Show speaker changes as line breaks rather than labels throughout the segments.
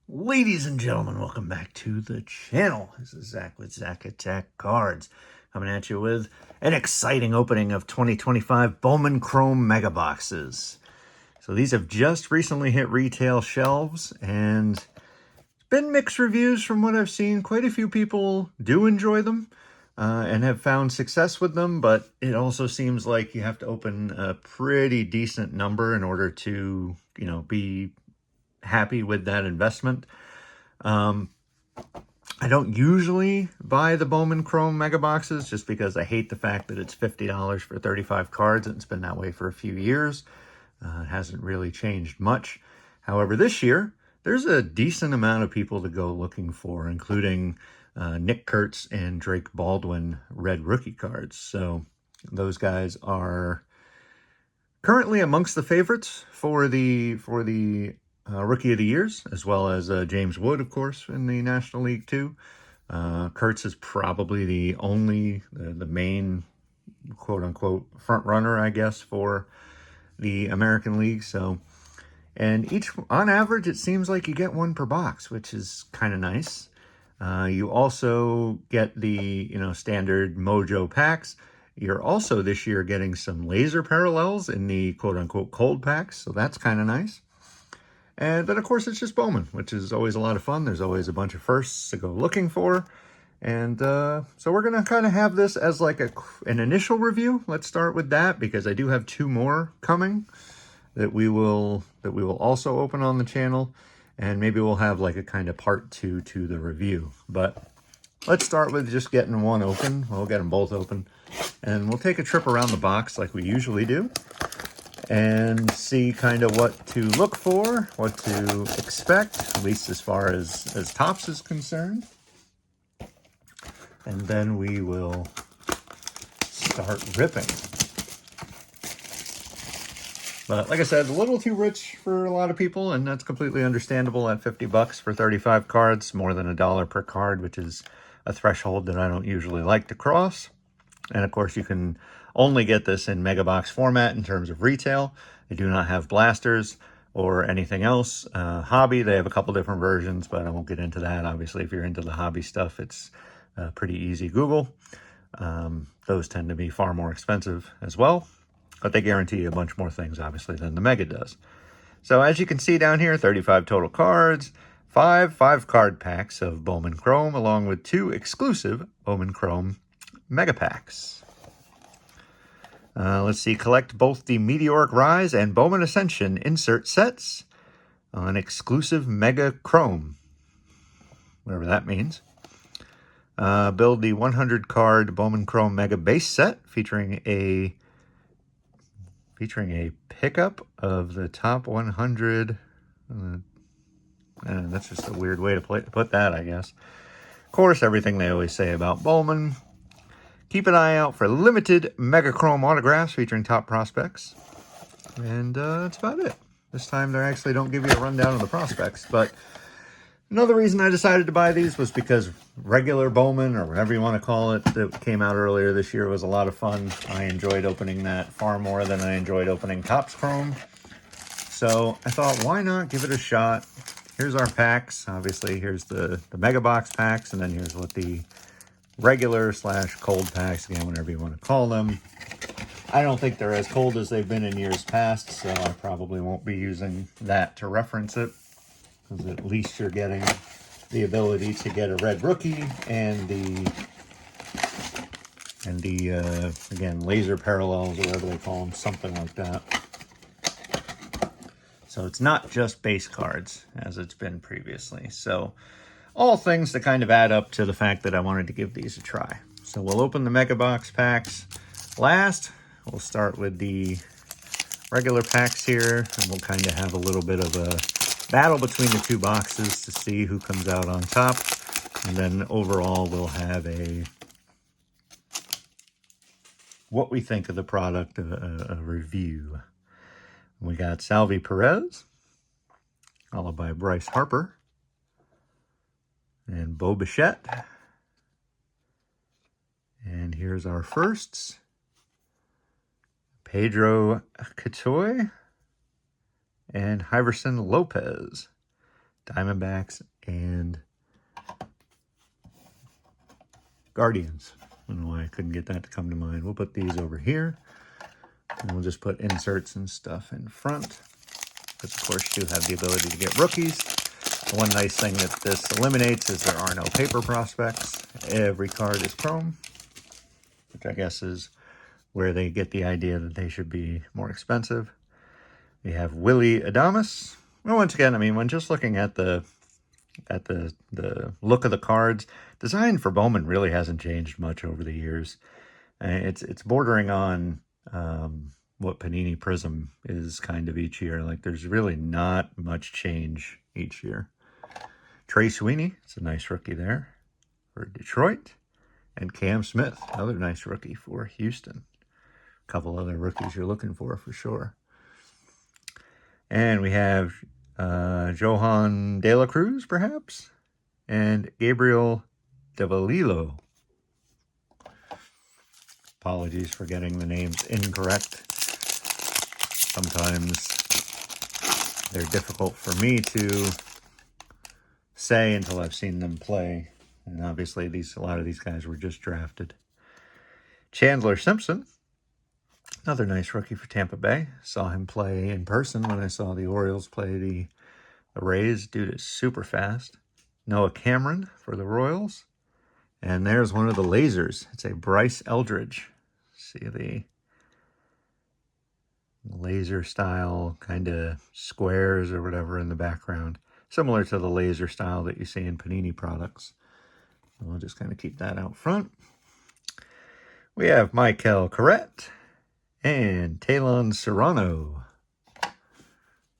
Ladies and gentlemen, welcome back to the channel. This is Zach with Zach Attack Cards, coming at you with an exciting opening of 2025 Bowman Chrome Mega Boxes. So these have just recently hit retail shelves, and it's been mixed reviews from what I've seen. Quite a few people do enjoy them and have found success with them, but it also seems like you have to open a pretty decent number in order to, be happy with that investment. I don't usually buy the Bowman Chrome Mega Boxes just because I hate the fact that it's $50 for 35 cards, and it's been that way for a few years. It hasn't really changed much. However, this year, there's a decent amount of people to go looking for, including Nick Kurtz and Drake Baldwin red rookie cards. So those guys are currently amongst the favorites for the Rookie of the Years, as well as James Wood, of course, in the National League too. Kurtz is probably the main quote-unquote front runner, I guess, for the American League. So, and on average, it seems like you get one per box, which is kind of nice. You also get the, standard Mojo packs. You're also this year getting some laser parallels in the quote-unquote cold packs, so that's kind of nice. And then, of course, it's just Bowman, which is always a lot of fun. There's always a bunch of firsts to go looking for. And so we're going to kind of have this as like an initial review. Let's start with that, because I do have two more coming that we will also open on the channel. And maybe we'll have like a kind of part 2 to the review. But let's start with just getting one open. We'll get them both open. And we'll take a trip around the box like we usually do, and see kind of what to look for, what to expect, at least as far as Topps is concerned. And then we will start ripping. But like I said, a little too rich for a lot of people, and that's completely understandable at $50 for 35 cards, more than $1 per card, which is a threshold that I don't usually like to cross. And of course, you can only get this in mega box format in terms of retail. They do not have blasters or anything else. Hobby, they have a couple different versions, but I won't get into that. Obviously, if you're into the hobby stuff, it's pretty easy Google. Those tend to be far more expensive as well, but they guarantee you a bunch more things, obviously, than the Mega does. So as you can see down here, 35 total cards, five card packs of Bowman Chrome, along with 2 exclusive Bowman Chrome Mega Packs. Let's see, collect both the Meteoric Rise and Bowman Ascension insert sets on exclusive Mega Chrome, whatever that means. Build the 100 card Bowman Chrome Mega base set featuring a pickup of the top 100. That's just a weird way to put that, I guess. Of course, everything they always say about Bowman. Keep an eye out for limited Mega Chrome autographs featuring top prospects. And that's about it. This time they actually don't give you a rundown of the prospects. But another reason I decided to buy these was because regular Bowman, or whatever you want to call it, that came out earlier this year was a lot of fun. I enjoyed opening that far more than I enjoyed opening Topps Chrome. So I thought, why not give it a shot? Here's our packs. Obviously, here's the Mega Box packs, and then here's what the regular / cold packs, again, whatever you want to call them. I don't think they're as cold as they've been in years past, so I probably won't be using that to reference it, because at least you're getting the ability to get a red rookie and the again, laser parallels, or whatever they call them, something like that. So it's not just base cards as it's been previously. So all things that kind of add up to the fact that I wanted to give these a try. So we'll open the Mega Box packs last. We'll start with the regular packs here, and we'll kind of have a little bit of a battle between the two boxes to see who comes out on top. And then overall, we'll have what we think of the product, a review. We got Salvi Perez, followed by Bryce Harper, and Bo Bichette. And here's our firsts. Pedro Catoy and Iverson Lopez. Diamondbacks, and Guardians. I don't know why I couldn't get that to come to mind. We'll put these over here, and we'll just put inserts and stuff in front, because of course you do have the ability to get rookies. The one nice thing that this eliminates is there are no paper prospects. Every card is chrome, which I guess is where they get the idea that they should be more expensive. We have Willie Adames. Well, once again, I mean, when just looking at the look of the cards, design for Bowman really hasn't changed much over the years. It's bordering on what Panini Prism is kind of each year. Like, there's really not much change each year. Trey Sweeney, it's a nice rookie there for Detroit. And Cam Smith, another nice rookie for Houston. A couple other rookies you're looking for sure. And we have Johan De La Cruz, perhaps, and Gabriel Devalilo. Apologies for getting the names incorrect. Sometimes they're difficult for me to say until I've seen them play. And obviously a lot of these guys were just drafted. Chandler Simpson, another nice rookie for Tampa Bay. Saw him play in person when I saw the Orioles play the Rays. Dude is super fast. Noah Cameron for the Royals. And there's one of the lasers. It's a Bryce Eldridge. See the laser style kind of squares or whatever in the background. Similar to the laser style that you see in Panini products. We'll just kind of keep that out front. We have Michael Corrette and Talon Serrano.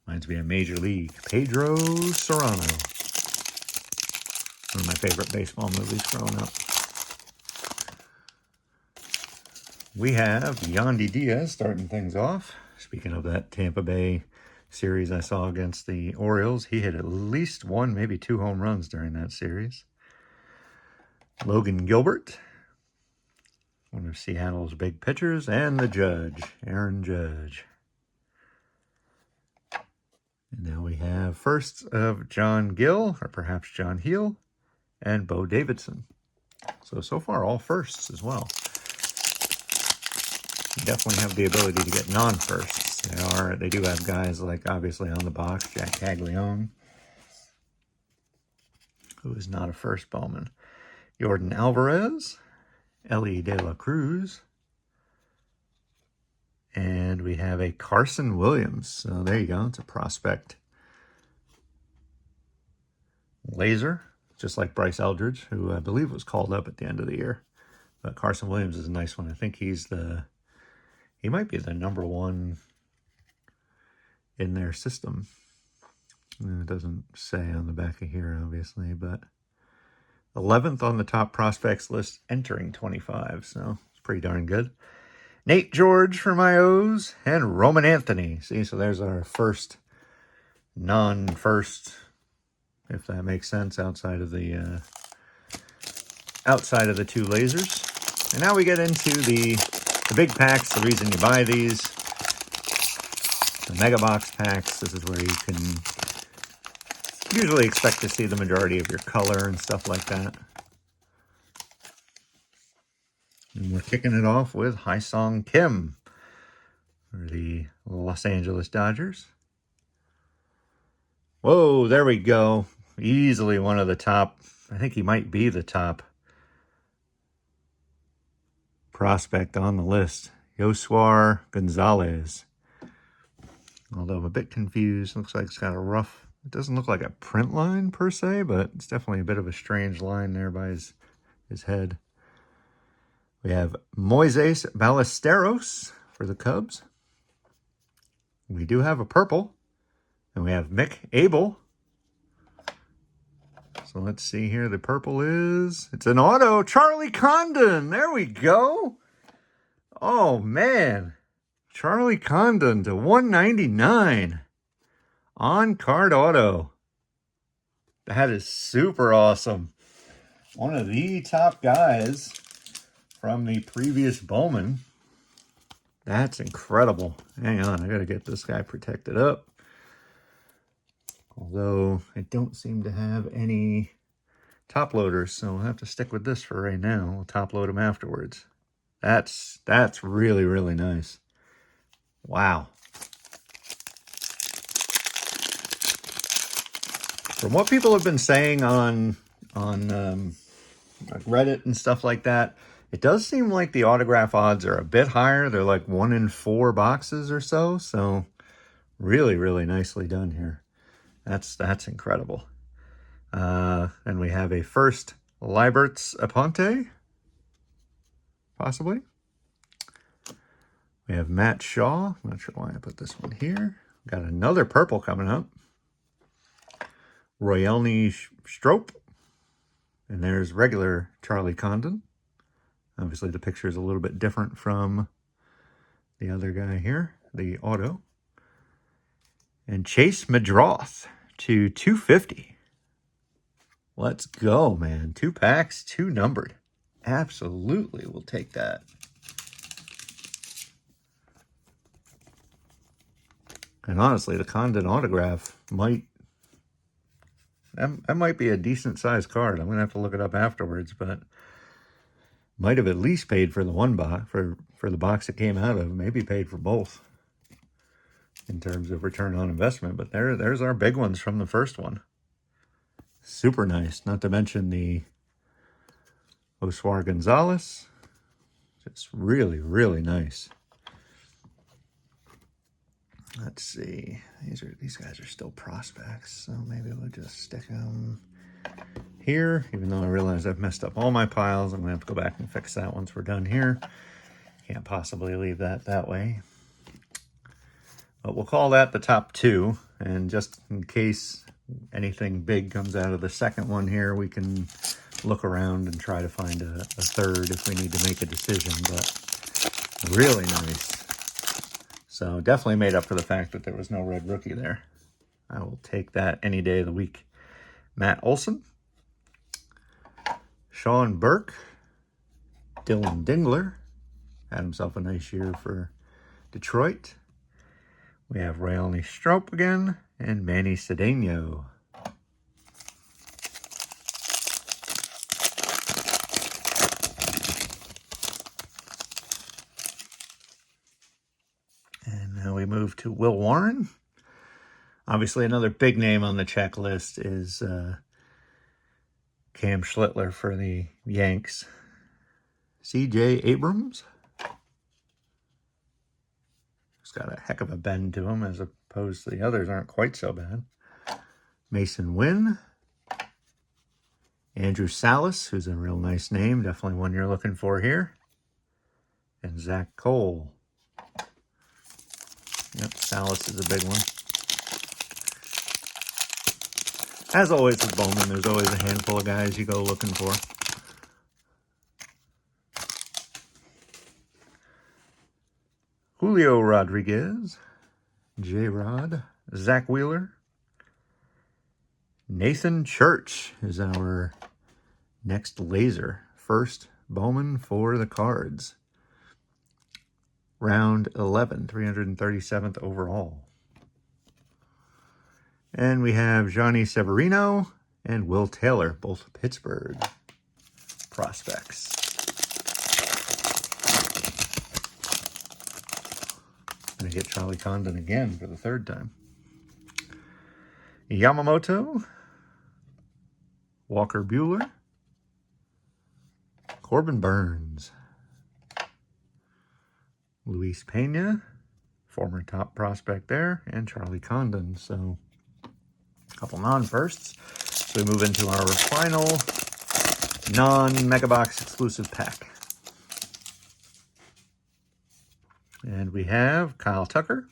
Reminds me of Major League. Pedro Serrano. One of my favorite baseball movies growing up. We have Yandy Diaz starting things off. Speaking of that Tampa Bay series I saw against the Orioles, he hit at least one, maybe two home runs during that series. Logan Gilbert, one of Seattle's big pitchers, and the Judge, Aaron Judge. And now we have first of John Gill, or perhaps John Heel, and Bo Davidson. So far, all firsts as well. You definitely have the ability to get non-firsts. They do have guys like, obviously, on the box, Jack Caglione, who is not a first Bowman. Jordan Alvarez, Ellie De La Cruz, and we have a Carson Williams. So there you go. It's a prospect laser, just like Bryce Eldridge, who I believe was called up at the end of the year. But Carson Williams is a nice one. I think he might be the number one in their system. It doesn't say on the back of here, obviously, but 11th on the top prospects list entering 25, so it's pretty darn good. Nate George for my O's, and Roman Anthony. See, so there's our first non-first, if that makes sense, outside of the two lasers. And now we get into the big packs, the reason you buy these. The Mega Box packs, this is where you can usually expect to see the majority of your color and stuff like that. And we're kicking it off with Hyesung Kim for the Los Angeles Dodgers. Whoa, there we go. Easily one of the top, I think he might be the top prospect on the list. Yosuar Gonzalez. Although I'm a bit confused. Looks like it's got a rough, it doesn't look like a print line per se, but it's definitely a bit of a strange line there by his head. We have Moises Ballesteros for the Cubs. We do have a purple. And we have Mick Abel. So let's see here. The purple it's an auto. Charlie Condon. There we go. Oh, man. Charlie Condon to 199. On-card auto. That is super awesome. One of the top guys from the previous Bowman. That's incredible. Hang on, I gotta get this guy protected up. Although I don't seem to have any top loaders, so I'll have to stick with this for right now. We'll top load them afterwards. That's really, really nice. Wow. From what people have been saying on like Reddit and stuff like that, it does seem like the autograph odds are a bit higher. They're like 1 in 4 boxes or so. So really, really nicely done here. That's incredible. And we have a first Liberts Aponte, possibly. We have Matt Shaw. I'm not sure why I put this one here. Got another purple coming up. Royelny Strope. And there's regular Charlie Condon. Obviously, the picture is a little bit different from the other guy here, the auto. And Chase Madroth to 250. Let's go, man. 2 packs, 2 numbered. Absolutely, we'll take that. And honestly, the Condon autograph might... That might be a decent sized card. I'm going to have to look it up afterwards, but might have at least paid for the one box, for the box it came out of. Maybe paid for both in terms of return on investment. But there's our big ones from the first one. Super nice. Not to mention the Oswar Gonzalez. Just really, really nice. Let's see. These guys are still prospects, so maybe we'll just stick them here. Even though I realize I've messed up all my piles, I'm gonna have to go back and fix that once we're done here. Can't possibly leave that way. But we'll call that the top 2, and just in case anything big comes out of the second one here, we can look around and try to find a third if we need to make a decision. But really nice. So definitely made up for the fact that there was no red rookie there. I will take that any day of the week. Matt Olson. Sean Burke. Dylan Dingler. Had himself a nice year for Detroit. We have Royelny Strope again. And Manny Cedeno. Now we move to Will Warren. Obviously, another big name on the checklist is Cam Schlittler for the Yanks. C.J. Abrams. He's got a heck of a bend to him, as opposed to the others aren't quite so bad. Mason Wynn. Andrew Salas, who's a real nice name. Definitely one you're looking for here. And Zach Cole. Yep, Salas is a big one. As always with Bowman, there's always a handful of guys you go looking for. Julio Rodriguez, J-Rod, Zach Wheeler. Nathan Church is our next laser. First Bowman for the cards. Round 11, 337th overall. And we have Johnny Severino and Will Taylor, both Pittsburgh prospects. I'm going to get Charlie Condon again for the 3rd time. Yamamoto, Walker Buehler, Corbin Burns, Luis Pena, former top prospect there, and Charlie Condon. So a couple non-firsts. So we move into our final non-Mega Box exclusive pack. And we have Kyle Tucker.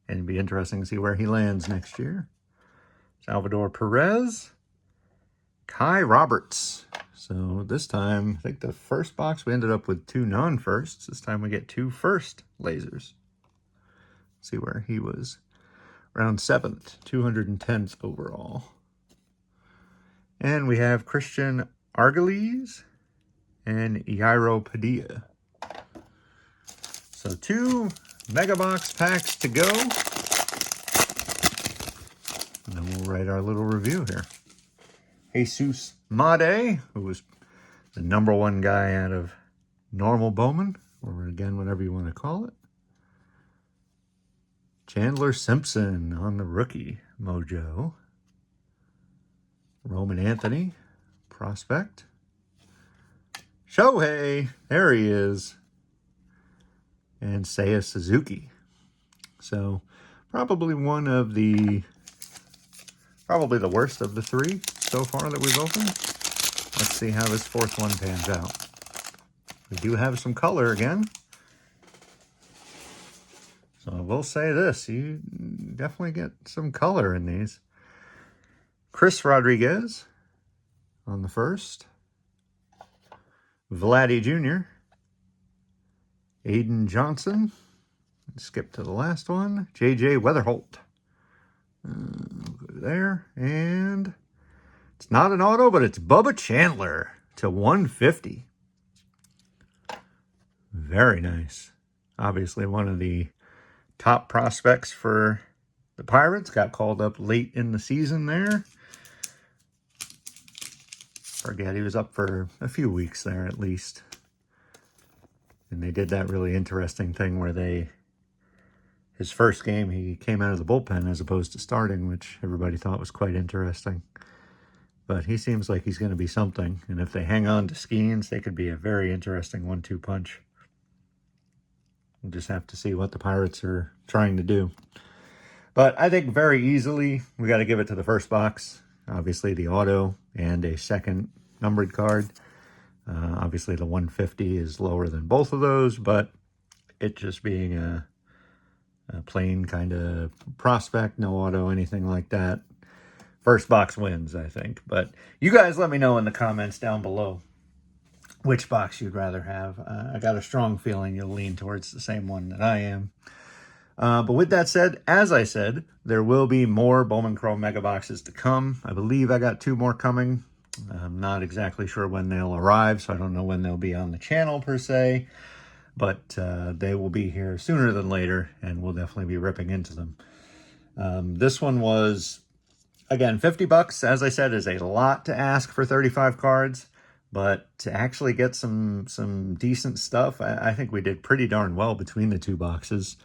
And it'd be interesting to see where he lands next year. Salvador Perez. Kai Roberts. So this time, I think the first box we ended up with 2 non-firsts. This time we get 2 first lasers. Let's see where he was. Round 7th, 210th overall. And we have Christian Argeles and Yairo Padilla. So 2 Mega Box packs to go. And then we'll write our little review here. Jesus Made, who was the #1 guy out of normal Bowman, or again, whatever you want to call it. Chandler Simpson on the rookie mojo. Roman Anthony, prospect. Shohei, there he is. And Seiya Suzuki. So probably the worst of the 3 so far that we've opened. Let's see how this 4th one pans out. We do have some color again. So I will say this, you definitely get some color in these. Chris Rodriguez on the 1st. Vladdy Jr. Aiden Johnson. Skip to the last one. JJ Weatherholt. Go there. And it's not an auto, but it's Bubba Chandler to 150. Very nice. Obviously one of the top prospects for the Pirates. Got called up late in the season there. Forget, he was up for a few weeks there at least. And they did that really interesting thing where his first game, he came out of the bullpen as opposed to starting, which everybody thought was quite interesting. But he seems like he's going to be something. And if they hang on to Skeens, they could be a very interesting 1-2 punch. We'll just have to see what the Pirates are trying to do. But I think very easily, we got to give it to the first box. Obviously, the auto and a second numbered card. Obviously, the 150 is lower than both of those, but it just being a plain kind of prospect, no auto, anything like that. First box wins, I think. But you guys let me know in the comments down below which box you'd rather have. I got a strong feeling you'll lean towards the same one that I am. But with that said, as I said, there will be more Bowman Chrome Mega Boxes to come. I believe I got 2 more coming. I'm not exactly sure when they'll arrive, so I don't know when they'll be on the channel per se. But they will be here sooner than later, and we'll definitely be ripping into them. This one was, again, $50. As I said, is a lot to ask for 35 cards. But to actually get some decent stuff, I think we did pretty darn well between the 2 boxes.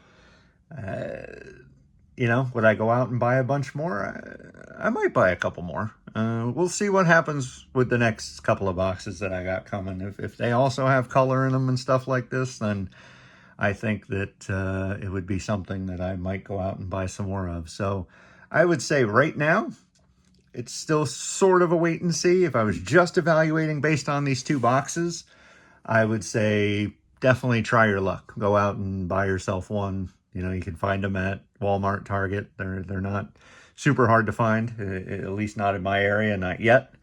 You know, would I go out and buy a bunch more? I might buy a couple more. We'll see what happens with the next couple of boxes that I got coming. If they also have color in them and stuff like this, then I think that it would be something that I might go out and buy some more of. So I would say right now, it's still sort of a wait and see. If I was just evaluating based on these 2 boxes, I would say definitely try your luck. Go out and buy yourself one. You know, you can find them at Walmart, Target. They're not super hard to find, at least not in my area, not yet.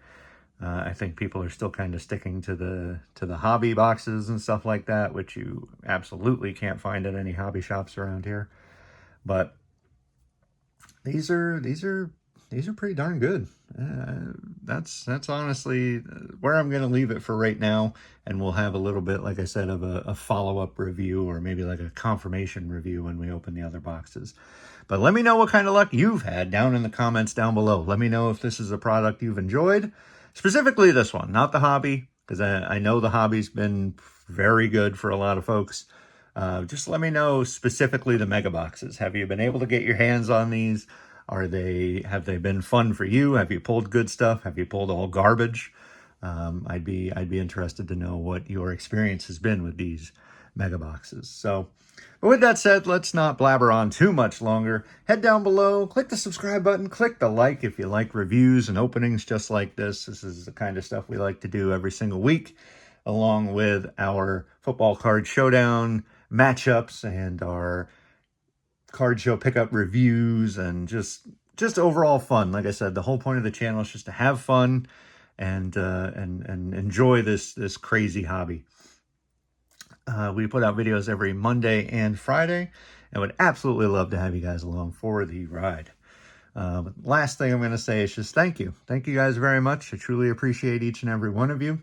I think people are still kind of sticking to the hobby boxes and stuff like that, which you absolutely can't find at any hobby shops around here. But these are pretty darn good. That's honestly where I'm going to leave it for right now. And we'll have a little bit, like I said, of a follow-up review, or maybe like a confirmation review when we open the other boxes. But let me know what kind of luck you've had down in the comments down below. Let me know if this is a product you've enjoyed. Specifically this one, not the hobby, because I know the hobby's been very good for a lot of folks. Just let me know specifically the mega boxes. Have you been able to get your hands on these? Have they been fun for you? Have you pulled good stuff? Have you pulled all garbage? I'd be interested to know what your experience has been with these mega boxes. So, but with that said, let's not blabber on too much longer. Head down below, click the subscribe button, click the like if you like reviews and openings just like this. This is the kind of stuff we like to do every single week, along with our football card showdown matchups and our card show pickup reviews, and just overall fun. Like I said, the whole point of the channel is just to have fun and enjoy this crazy hobby. We put out videos every Monday and Friday, and would absolutely love to have you guys along for the ride. Last thing I'm going to say is just thank you. Thank you guys very much. I truly appreciate each and every one of you.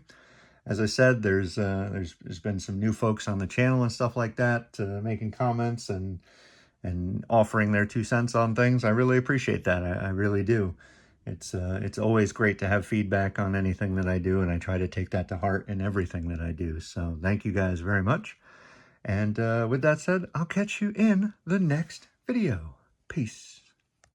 As I said, there's been some new folks on the channel and stuff like that, making comments and and offering their 2 cents on things. I really appreciate that. I really do. It's always great to have feedback on anything that I do, and I try to take that to heart in everything that I do. So thank you guys very much. And with that said, I'll catch you in the next video. Peace.